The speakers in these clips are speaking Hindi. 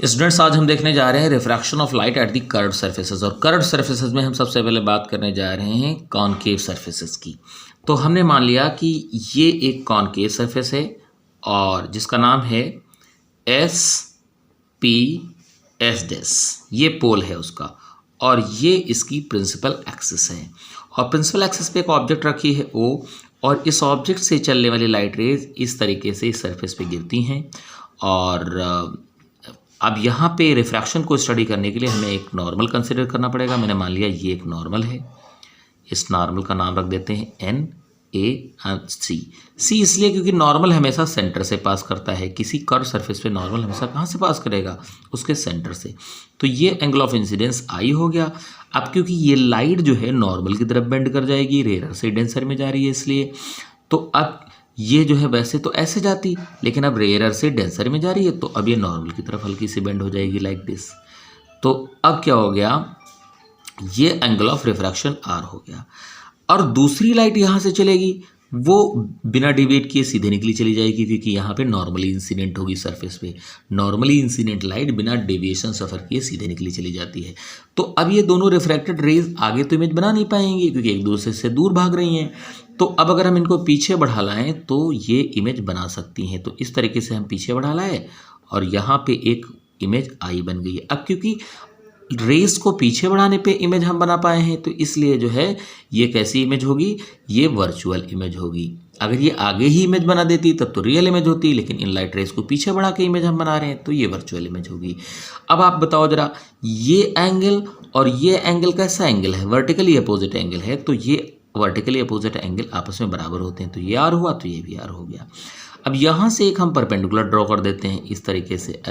स्टूडेंट्स, आज हम देखने जा रहे हैं refraction of light at the curved surfaces. और कर्व्ड सर्फेसेस में हम सबसे पहले बात करने जा रहे हैं कॉनकेव सर्फेसेस की। तो हमने मान लिया कि ये एक कॉनकेव सर्फेस है और जिसका नाम है एस पी एस डेस, ये पोल है उसका, और ये इसकी प्रिंसिपल एक्सिस है। और प्रिंसिपल एक्सिस पे एक ऑब्जेक्ट रखी है ओ, और इस ऑब्जेक्ट से चलने वाली लाइट रेज इस तरीके से इस सरफेस पे गिरती हैं। और अब यहाँ पे रिफ्रैक्शन को स्टडी करने के लिए हमें एक नॉर्मल कंसिडर करना पड़ेगा। मैंने मान लिया ये एक नॉर्मल है, इस नॉर्मल का नाम रख देते हैं एन ए सी। सी इसलिए क्योंकि नॉर्मल हमेशा सेंटर से पास करता है। किसी कर्व सरफेस पे नॉर्मल हमेशा कहाँ से पास करेगा? उसके सेंटर से। तो ये एंगल ऑफ इंसिडेंस आई हो गया। अब क्योंकि ये लाइट जो है नॉर्मल की तरफ बेंड कर जाएगी, रेयर से डेंसर में जा रही है इसलिए, तो अब ये जो है वैसे तो ऐसे जाती, लेकिन अब रेयर से डेंसर में जा रही है, तो अब ये नॉर्मल की तरफ हल्की सी बेंड हो जाएगी लाइक दिस। तो अब क्या हो गया? ये एंगल ऑफ रिफ्रैक्शन आर हो गया। और दूसरी लाइट यहाँ से चलेगी, वो बिना डिवेट किए सीधे निकली चली जाएगी, क्योंकि यहाँ पे नॉर्मली इंसिडेंट होगी सरफेस पे। नॉर्मली इंसिडेंट लाइट बिना डेविएशन सफ़र किए सीधे निकली चली जाती है। तो अब ये दोनों रिफ्रैक्टेड रेज आगे तो इमेज बना नहीं पाएंगी, क्योंकि एक दूसरे से दूर भाग रही हैं। तो अब अगर हम इनको पीछे बढ़ा लाएँ तो ये इमेज बना सकती हैं। तो इस तरीके से हम पीछे बढ़ा लाए और यहाँ पे एक इमेज आई बन गई है। अब क्योंकि रेस को पीछे बढ़ाने पे इमेज हम बना पाए हैं, तो इसलिए जो है ये कैसी इमेज होगी? ये वर्चुअल इमेज होगी। अगर ये आगे ही इमेज बना देती तब तो रियल इमेज होती, लेकिन इन लाइट रेस को पीछे बढ़ा के इमेज हम बना रहे हैं तो ये वर्चुअल इमेज होगी। अब आप बताओ जरा, ये एंगल और ये एंगल कैसा एंगल है? वर्टिकली अपोजिट एंगल है। तो ये वर्टिकली अपोजिट एंगल आपस में बराबर होते हैं, तो ये आर हुआ तो ये भी आर हो गया। अब यहाँ से एक हम परपेंडिकुलर ड्रॉ कर देते हैं इस तरीके से,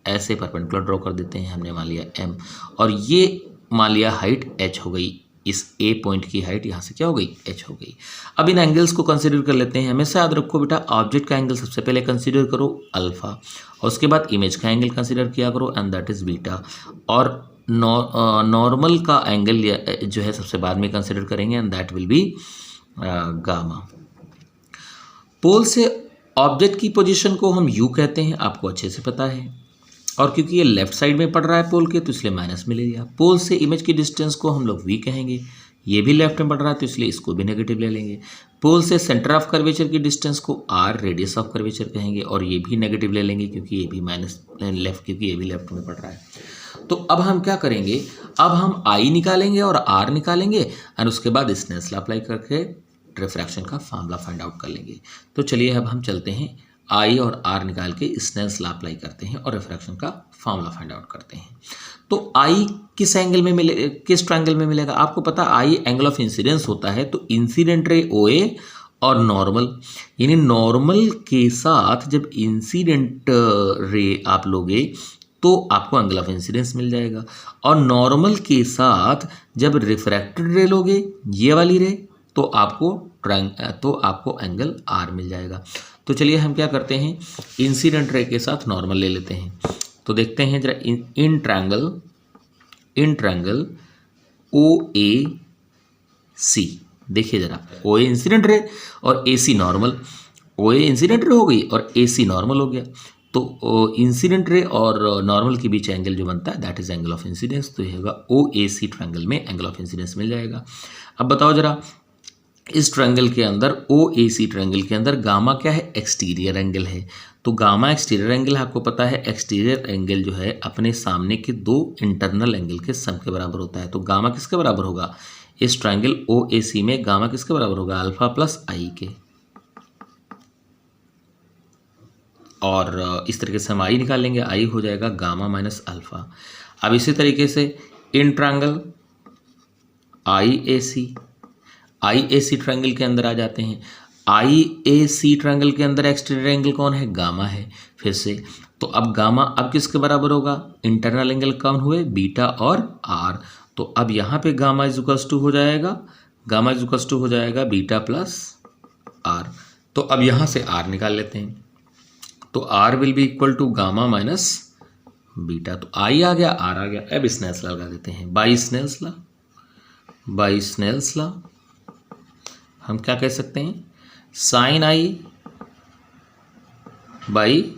ऐसे परपेंडिकुलर ड्रॉ कर देते हैं। हमने मान लिया m, और ये मान लिया हाइट h हो गई। इस a पॉइंट की हाइट यहाँ से क्या हो गई? h हो गई। अब इन एंगल्स को कंसीडर कर लेते हैं। हमेशा याद रखो बेटा, ऑब्जेक्ट का एंगल सबसे पहले कंसीडर करो अल्फा, और उसके बाद इमेज का एंगल कंसीडर किया करो, एंड दैट इज़ बीटा। और नॉर्मल का एंगल जो है सबसे बाद में कंसीडर करेंगे, and that will be gamma. Pole से ऑब्जेक्ट की पोजीशन को हम u कहते हैं, आपको अच्छे से पता है। और क्योंकि ये लेफ्ट साइड में पड़ रहा है पोल के, तो इसलिए माइनस में ले लिया। पोल से इमेज की डिस्टेंस को हम लोग v कहेंगे, ये भी लेफ्ट में पड़ रहा है तो इसलिए इसको भी नेगेटिव ले लेंगे। पोल से सेंटर ऑफ कर्वेचर की डिस्टेंस को r रेडियस ऑफ कर्वेचर कहेंगे, और ये भी नेगेटिव ले लेंगे क्योंकि ये भी माइनस लेफ्ट, क्योंकि ये भी लेफ्ट में पड़ रहा है। तो अब हम क्या करेंगे? अब हम I निकालेंगे और R निकालेंगे, और उसके बाद स्नेल्स लॉ अप्लाई करके रिफ्रैक्शन का फार्मूला फाइंड आउट कर लेंगे। तो चलिए अब हम चलते हैं, I और R निकाल के स्नेल्स लॉ अप्लाई करते हैं और रिफ्रैक्शन का फार्मूला फाइंड आउट करते हैं। तो I किस एंगल में मिले, किस ट्रायंगल में मिलेगा? आपको पता I एंगल ऑफ इंसिडेंस होता है, तो इंसिडेंट रे OA और नॉर्मल, यानी नॉर्मल के साथ जब इंसिडेंट रे आप लोगे तो आपको एंगल ऑफ इंसिडेंस मिल जाएगा, और नॉर्मल के साथ जब रिफ्रैक्टेड रे लोगे, ये वाली रे, तो आपको एंगल R मिल जाएगा। तो चलिए हम क्या करते हैं, इंसिडेंट रे के साथ नॉर्मल ले लेते हैं। तो देखते हैं जरा, इन ट्रायंगल OAC, देखिए जरा, OA इंसिडेंट रे और AC normal. OA incident ray हो गई और AC नॉर्मल हो गया, तो इंसिडेंट रे और नॉर्मल के बीच एंगल जो बनता है that is angle of incidence. तो ये होगा OAC ट्रायंगल में एंगल ऑफ इंसिडेंस मिल जाएगा। अब बताओ जरा, इस ट्रायंगल के अंदर, OAC ट्रायंगल के अंदर गामा क्या है? एक्सटीरियर एंगल है। तो गामा एक्सटीरियर एंगल है, आपको पता है एक्सटीरियर एंगल जो है अपने सामने के दो इंटरनल एंगल के सम के बराबर होता है। तो गामा किसके बराबर होगा? इस ट्रायंगल OAC में गामा किसके बराबर होगा? अल्फा प्लस आई के। और इस तरीके से हम आई निकाल लेंगे, आई हो जाएगा गामा माइनस अल्फा। अब इसी तरीके से इन ट्रायंगल IAC ट्रायंगल के अंदर आ जाते हैं। IAC ट्रायंगल के अंदर एक्सटीरियर एंगल कौन है? गामा है। फिर से, तो अब गामा अब किसके बराबर होगा? इंटरनल एंगल कौन हुए? बीटा और R। तो अब यहाँ पे गामा इज इक्वल्स टू हो जाएगा बीटा प्लस R। तो अब यहाँ से R निकाल लेते हैं, तो R will be equal to gamma minus beta. तो I आ गया, R आ गया। अब स्नेल्स लॉ लगा देते हैं। बाई स्नेल्स लॉ हम क्या कह सकते हैं? Sine I by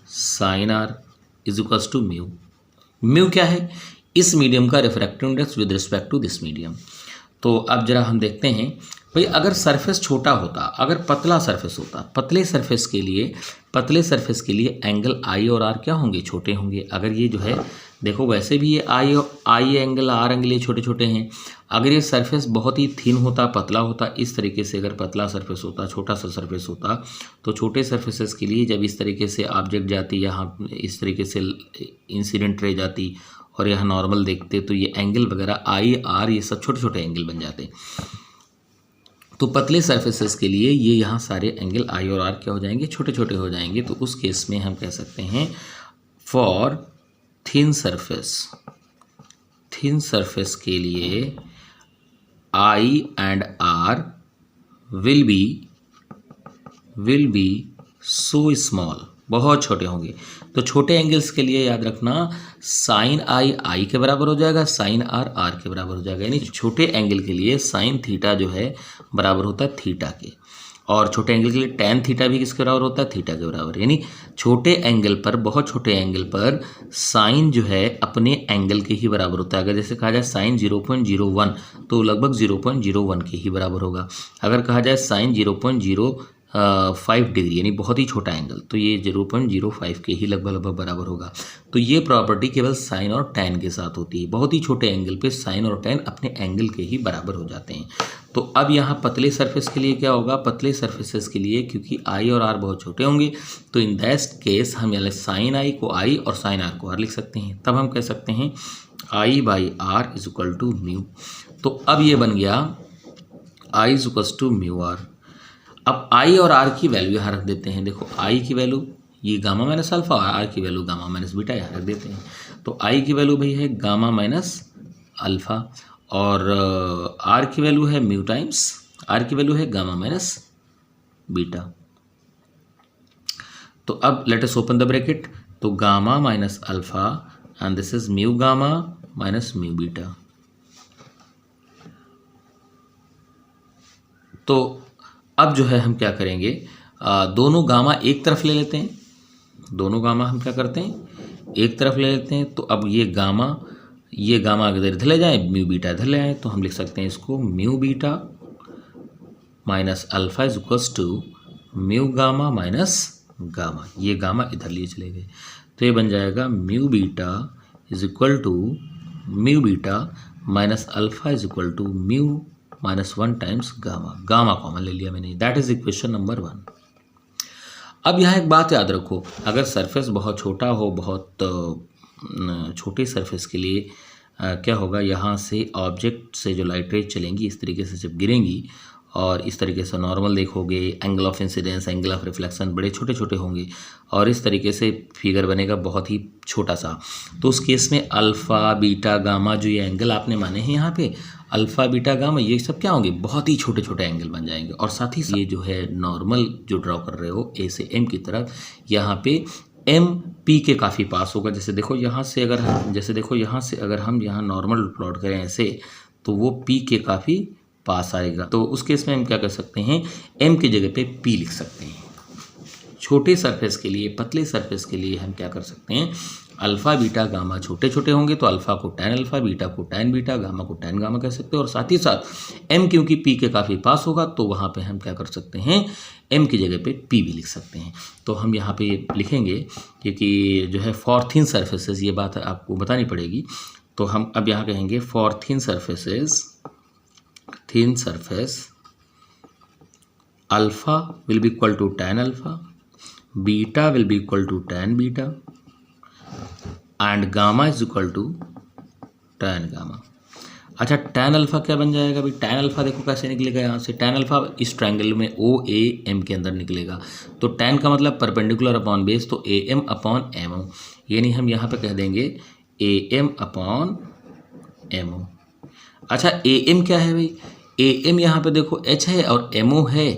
sine R। Is equals to mu. Mu क्या है? इस मीडियम का refractive index with respect to this medium. तो अब जरा हम देखते हैं भाई, अगर सरफेस छोटा होता, अगर पतला सरफेस होता, पतले सरफेस के लिए एंगल आई और आर क्या होंगे? छोटे होंगे। अगर ये जो है देखो, वैसे भी ये आई एंगल आर एंगल ये छोटे छोटे हैं। अगर ये सरफेस बहुत ही थिन होता, पतला होता, इस तरीके से अगर पतला सरफेस होता, छोटा सा सरफेस होता, तो छोटे सरफेसेस के लिए जब इस तरीके से ऑब्जेक्ट जाती, यहाँ इस तरीके से इंसिडेंट रे जाती और यहाँ नॉर्मल देखते, तो ये एंगल वगैरह आई आर ये सब छोटे छोटे एंगल बन जाते। तो पतले सरफेसेस के लिए ये यहाँ सारे एंगल आई और आर क्या हो जाएंगे? छोटे छोटे हो जाएंगे। तो उस केस में हम कह सकते हैं फॉर थिन सरफेस के लिए I and R will be so small, बहुत छोटे होंगे। तो छोटे एंगल्स के लिए याद रखना साइन आई के बराबर हो जाएगा, साइन आर के बराबर हो जाएगा। यानी छोटे एंगल के लिए साइन थीटा जो है बराबर होता है थीटा के, और छोटे एंगल के लिए टैन थीटा भी किसके बराबर होता है? थीटा के बराबर। यानी छोटे एंगल पर, बहुत छोटे एंगल पर साइन जो है अपने एंगल के ही बराबर होता है। अगर जैसे कहा जाए साइन 0.01 तो लगभग 0.01 के ही बराबर होगा। अगर कहा जाए साइन 0.05 डिग्री यानी बहुत ही छोटा एंगल, तो ये 0.05 के ही लगभग बराबर होगा। तो ये प्रॉपर्टी केवल साइन और टैन के साथ होती है। बहुत ही छोटे एंगल पे साइन और टैन अपने एंगल के ही बराबर हो जाते हैं। तो अब यहाँ पतले सरफेस के लिए क्या होगा? पतले सरफेसेस के लिए क्योंकि आई और आर बहुत छोटे होंगे, तो इन दैट केस हम यहाँ साइन आई को आई और साइन आर को आर लिख सकते हैं। तब हम कह सकते हैं I by R is equal to mu. तो अब ये बन गया I is equal to mu R. अब आई और आर की वैल्यू यहाँ रख देते हैं। देखो आई की वैल्यू ये गामा माइनस अल्फा, और आर की वैल्यू गामा माइनस बीटा यहाँ रख देते हैं। तो आई की वैल्यू भाई है गामा माइनस अल्फा, और आर की वैल्यू है म्यू टाइम्स, आर की वैल्यू है गामा माइनस बीटा। तो अब let us open the bracket. तो gamma minus alpha and this is mu gamma minus mu beta. तो अब जो है हम क्या करेंगे, दोनों गामा एक तरफ ले लेते हैं। दोनों गामा हम क्या करते हैं? एक तरफ ले लेते हैं। तो अब ये गामा अगर इधर ले जाए, म्यू बीटा इधर ले आए, तो हम लिख सकते हैं इसको mu beta minus alpha is equals to mu gamma minus gamma. ये गामा इधर लिए चले गए, तो ये बन जाएगा mu beta is equal to mu beta minus alpha is equal to mu -1 times gamma common ले लिया मैंने। That is equation number 1। अब यहाँ एक बात याद रखो, अगर सरफेस बहुत छोटा हो, बहुत छोटे सरफेस के लिए क्या होगा, यहाँ से ऑब्जेक्ट से जो लाइट रेज चलेंगी इस तरीके से जब गिरेंगी और इस तरीके से नॉर्मल देखोगे, angle of incidence, angle of reflection बड़े छोटे छोटे होंगे और इस तरीके से फिगर बनेगा बहुत ही छोटा सा। तो उस केस में अल्फ़ा बीटा गामा जो ये एंगल आपने माने हैं यहाँ पे, अल्फ़ा बीटा गामा ये सब क्या होंगे? बहुत ही छोटे छोटे एंगल बन जाएंगे। और साथ ही ये जो है नॉर्मल जो ड्रॉ कर रहे हो ए से एम की तरफ, यहाँ पे एम पी के काफ़ी पास होगा। जैसे देखो यहाँ से अगर हम यहाँ नॉर्मल प्लॉट करें ऐसे, तो वो पी के काफ़ी पास आएगा। तो उस केस में हम क्या कर सकते हैं, एम की जगह पे पी लिख सकते हैं। छोटे सरफेस के लिए, पतले सरफेस के लिए हम क्या कर सकते हैं, अल्फ़ा बीटा गामा छोटे छोटे होंगे तो अल्फ़ा को टैन अल्फ़ा, बीटा को टैन बीटा, गामा को टैन गामा कह सकते हैं। और साथ ही साथ एम क्योंकि पी के काफ़ी पास होगा तो वहाँ पे हम क्या कर सकते हैं, एम की जगह पे पी भी लिख सकते हैं। तो हम यहाँ पे लिखेंगे क्योंकि जो है फॉर थिन सर्फेसेस, ये बात आपको बतानी पड़ेगी। तो हम अब यहाँ कहेंगे for thin surface alpha will be equal to tan alpha, beta will be equal to tan beta and gamma is equal to tan gamma. अच्छा, टैन अल्फ़ा क्या बन जाएगा भाई? टैन अल्फ़ा देखो कैसे निकलेगा, यहाँ से टैन अल्फ़ा इस ट्रायंगल में ओ ए एम के अंदर निकलेगा। तो टैन का मतलब परपेंडिकुलर अपॉन बेस, तो A M upon M O, यानी हम यहाँ पे कह देंगे A M upon M O. अच्छा, ए एम क्या है भाई? ए एम यहाँ पे देखो एच है और एम ओ है।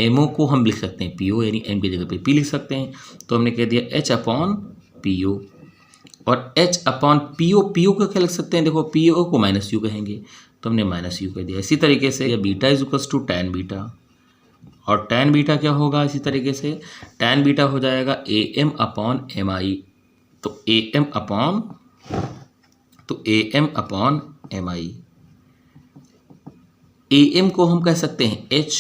एम ओ को हम लिख सकते हैं पी ओ, यानी एम की जगह पे पी लिख सकते हैं। तो हमने कह दिया एच अपॉन पी ओ, और एच अपॉन पी ओ को क्या लिख सकते हैं? देखो पी ओ को माइनस यू कहेंगे, तो हमने माइनस यू कह दिया। इसी तरीके से beta is equals to tan beta, और टैन बीटा क्या होगा? इसी तरीके से टैन बीटा हो जाएगा A M upon M I तो AM अपॉन MI। AM को हम कह सकते हैं H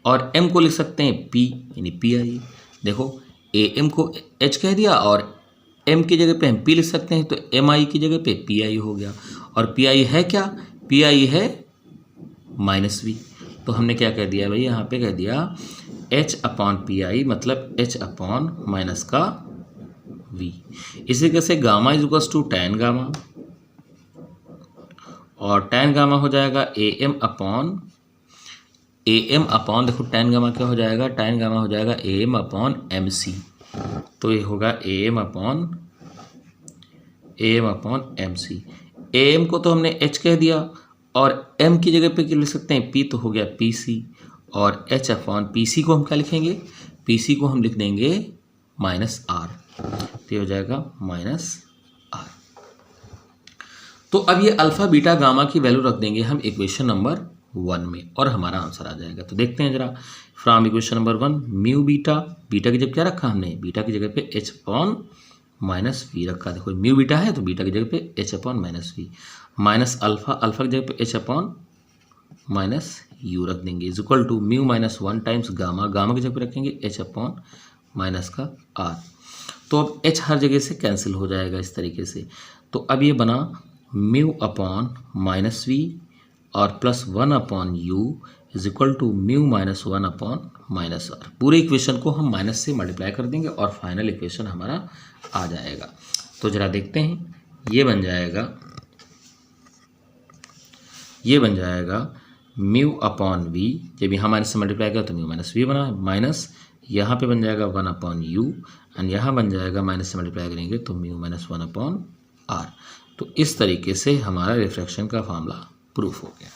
और M को लिख सकते हैं P यानी PI। देखो AM को H कह दिया और M की जगह पे हम P लिख सकते हैं, तो MI की जगह पे PI हो गया। और PI है क्या? PI है -V। तो हमने क्या कह दिया भाई, यहाँ पे कह दिया H अपॉन PI मतलब H अपॉन माइनस का V। इसी कैसे gamma is equals to tan gamma, और tan गामा हो जाएगा AM अपॉन देखो tan गामा क्या हो जाएगा, tan गामा हो जाएगा AM अपॉन MC। तो ये होगा AM अपॉन MC। AM को तो हमने H कह दिया और M की जगह पे क्या लिख सकते हैं P, तो हो गया PC। और H अपॉन PC को हम क्या लिखेंगे, PC को हम लिख देंगे -R। तो ये हो जाएगा -R। तो अब ये अल्फा बीटा गामा की वैल्यू रख देंगे हम इक्वेशन नंबर 1 में और हमारा आंसर आ जाएगा। तो देखते हैं जरा, from equation number 1 mu beta, beta की जगह क्या रखा हमने, बीटा की जगह पे H अपॉन -V रखा। देखो म्यू बीटा है तो बीटा की जगह पे H upon -V, minus alpha, alpha की जगह पे H अपॉन -U रख देंगे, is equal to mu -1 times gamma, gamma की जगह पे रखेंगे H अपॉन -R। तो अब H हर जगह से कैंसिल हो जाएगा इस तरीके से। तो अब ये बना म्यू अपॉन -V और +1 upon U is equal to mu -1 upon -R। पूरे इक्वेशन को हम माइनस से मल्टीप्लाई कर देंगे और फाइनल इक्वेशन हमारा आ जाएगा। तो जरा देखते हैं, ये बन जाएगा म्यू अपॉन V, जब यहाँ माइनस से मल्टीप्लाई किया तो म्यू -V बना, माइनस यहाँ पे बन जाएगा 1 अपॉन U एंड यहाँ बन जाएगा माइनस से मल्टीप्लाई करेंगे तो म्यू -1 अपॉन R। तो इस तरीके से हमारा रिफ्रैक्शन का फॉर्मूला प्रूफ हो गया।